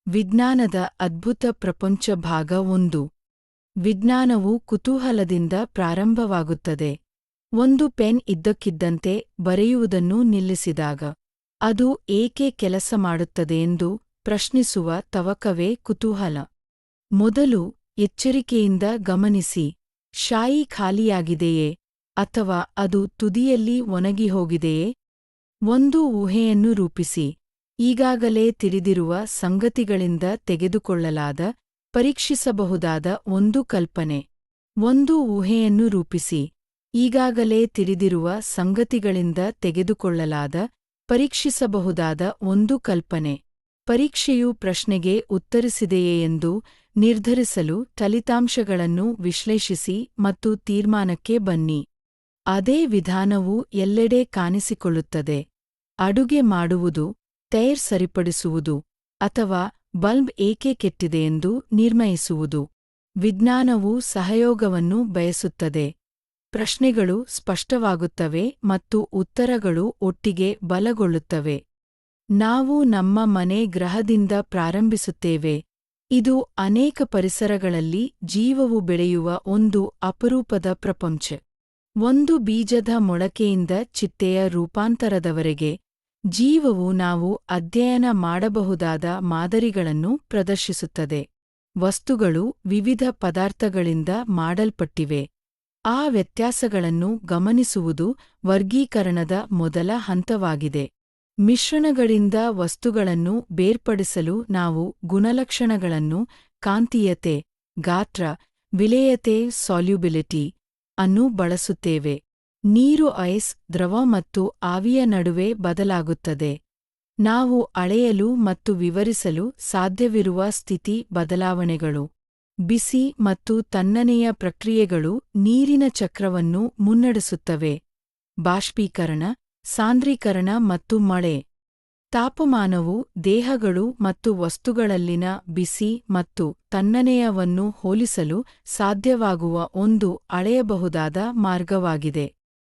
ವಿಜ್ಞಾನದ ಅದ್ಭುತ ಪ್ರಪಂಚ ಭಾಗ 1. ವಿಜ್ಞಾನವು ಕುತೂಹಲದಿಂದ ಪ್ರಾರಂಭವಾಗುತ್ತದೆ. ಒಂದು ಪೆನ್ ಇದ್ದಕ್ಕಿದ್ದಂತೆ ಬರೆಯುವುದನ್ನು ನಿಲ್ಲಿಸಿದಾಗ ಅದು ಏಕೆ ಕೆಲಸ ಮಾಡುತ್ತದೆಯೆಂದು ಪ್ರಶ್ನಿಸುವ ತವಕವೇ ಕುತೂಹಲ. ಮೊದಲು ಎಚ್ಚರಿಕೆಯಿಂದ ಗಮನಿಸಿ, ಶಾಯಿ ಖಾಲಿಯಾಗಿದೆಯೇ ಅಥವಾ ಅದು ತುದಿಯಲ್ಲಿ ಒಣಗಿಹೋಗಿದೆಯೇ? ಒಂದು ಊಹೆಯನ್ನು ರೂಪಿಸಿ, ಈಗಾಗಲೇ ತಿಳಿದಿರುವ ಸಂಗತಿಗಳಿಂದ ತೆಗೆದುಕೊಳ್ಳಲಾದ, ಪರೀಕ್ಷಿಸಬಹುದಾದ ಒಂದು ಕಲ್ಪನೆ. ಒಂದು ಊಹೆಯನ್ನು ರೂಪಿಸಿ, ಈಗಾಗಲೇ ತಿಳಿದಿರುವ ಸಂಗತಿಗಳಿಂದ ತೆಗೆದುಕೊಳ್ಳಲಾದ, ಪರೀಕ್ಷಿಸಬಹುದಾದ ಒಂದು ಕಲ್ಪನೆ. ಪರೀಕ್ಷೆಯು ಪ್ರಶ್ನೆಗೆ ಉತ್ತರಿಸಿದೆಯೇ ಎಂದು ನಿರ್ಧರಿಸಲು ಫಲಿತಾಂಶಗಳನ್ನು ವಿಶ್ಲೇಷಿಸಿ ಮತ್ತು ತೀರ್ಮಾನಕ್ಕೆ ಬನ್ನಿ. ಅದೇ ವಿಧಾನವು ಎಲ್ಲೆಡೆ ಕಾಣಿಸಿಕೊಳ್ಳುತ್ತದೆ. ಅಡುಗೆ ಮಾಡುವುದು, ಟೈರ್ ಸರಿಪಡಿಸುವುದು, ಅಥವಾ ಬಲ್ಬ್ ಏಕೆ ಕೆಟ್ಟಿದೆಯೆಂದು ನಿರ್ಣಯಿಸುವುದು. ವಿಜ್ಞಾನವು ಸಹಯೋಗವನ್ನು ಬಯಸುತ್ತದೆ. ಪ್ರಶ್ನೆಗಳು ಸ್ಪಷ್ಟವಾಗುತ್ತವೆ ಮತ್ತು ಉತ್ತರಗಳು ಒಟ್ಟಿಗೆ ಬಲಗೊಳ್ಳುತ್ತವೆ. ನಾವು ನಮ್ಮ ಮನೆ ಗ್ರಹದಿಂದ ಪ್ರಾರಂಭಿಸುತ್ತೇವೆ. ಇದು ಅನೇಕ ಪರಿಸರಗಳಲ್ಲಿ ಜೀವವು ಬೆಳೆಯುವ ಒಂದು ಅಪರೂಪದ ಪ್ರಪಂಚ. ಒಂದು ಬೀಜದ ಮೊಳಕೆಯಿಂದ ಚಿಟ್ಟೆಯ ರೂಪಾಂತರದವರೆಗೆ, ಜೀವವು ನಾವು ಅಧ್ಯಯನ ಮಾಡಬಹುದಾದ ಮಾದರಿಗಳನ್ನು ಪ್ರದರ್ಶಿಸುತ್ತದೆ. ವಸ್ತುಗಳು ವಿವಿಧ ಪದಾರ್ಥಗಳಿಂದ ಮಾಡಲ್ಪಟ್ಟಿವೆ. ಆ ವ್ಯತ್ಯಾಸಗಳನ್ನು ಗಮನಿಸುವುದು ವರ್ಗೀಕರಣದ ಮೊದಲ ಹಂತವಾಗಿದೆ. ಮಿಶ್ರಣಗಳಿಂದ ವಸ್ತುಗಳನ್ನು ಬೇರ್ಪಡಿಸಲು ನಾವು ಗುಣಲಕ್ಷಣಗಳನ್ನು, ಕಾಂತೀಯತೆ, ಗಾತ್ರ, ವಿಲೇಯತೆ, ಸಾಲ್ಯುಬಿಲಿಟಿ ಅನ್ನು ಬಳಸುತ್ತೇವೆ. ನೀರು ಐಸ್, ದ್ರವ ಮತ್ತು ಆವಿಯ ನಡುವೆ ಬದಲಾಗುತ್ತದೆ. ನಾವು ಅಳೆಯಲು ಮತ್ತು ವಿವರಿಸಲು ಸಾಧ್ಯವಿರುವ ಸ್ಥಿತಿ ಬದಲಾವಣೆಗಳು. ಬಿಸಿ ಮತ್ತು ತಣ್ಣನೆಯ ಪ್ರಕ್ರಿಯೆಗಳು ನೀರಿನ ಚಕ್ರವನ್ನು ಮುನ್ನಡೆಸುತ್ತವೆ. ಬಾಷ್ಪೀಕರಣ, ಸಾಂದ್ರೀಕರಣ ಮತ್ತು ಮಳೆ. ತಾಪಮಾನವು ದೇಹಗಳು ಮತ್ತು ವಸ್ತುಗಳಲ್ಲಿನ ಬಿಸಿ ಮತ್ತು ತಣ್ಣನೆಯವನ್ನು ಹೋಲಿಸಲು ಸಾಧ್ಯವಾಗುವ ಒಂದು ಅಳೆಯಬಹುದಾದ ಮಾರ್ಗವಾಗಿದೆ.